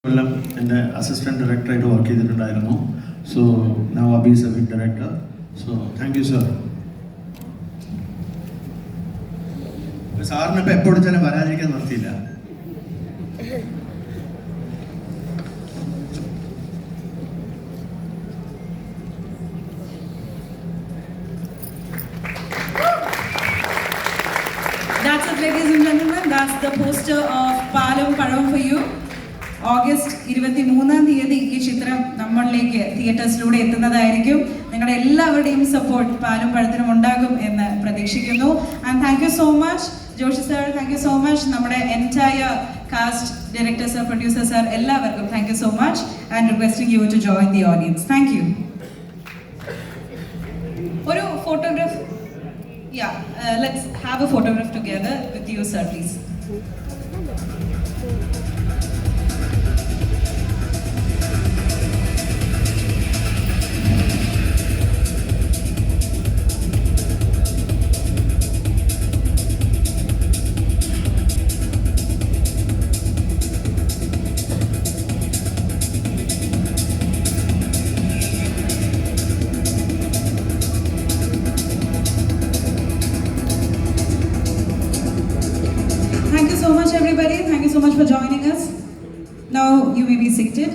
And the assistant director to work with the so now Abhi is a big director. So thank you, sir. സാറിന് ഇപ്പം എപ്പോൾ വിളിച്ചാലും വരാതിരിക്കാൻ നിർത്തിയില്ല. That's it, ladies and gentlemen. That's the poster of Paalum Pazham for you. August 23-ാം തീയതി ഈ ചിത്രം നമ്മളിലേക്ക് തിയേറ്റേഴ്സിലൂടെ എത്തുന്നതായിരിക്കും. നിങ്ങളുടെ എല്ലാവരുടെയും സപ്പോർട്ട് പാലും പഴത്തിനും ഉണ്ടാകും എന്ന് പ്രതീക്ഷിക്കുന്നു. And thank you so much Joshi sir, thank you so much. നമ്മുടെ entire cast, director sir, producer sir, എല്ലാവർക്കും thank you so much and requesting you to join the audience. Thank you. ഒരു photograph, let's have a photograph together with you sir, please. Thank you so much, everybody. Thank you so much for joining us. Now you may be seated.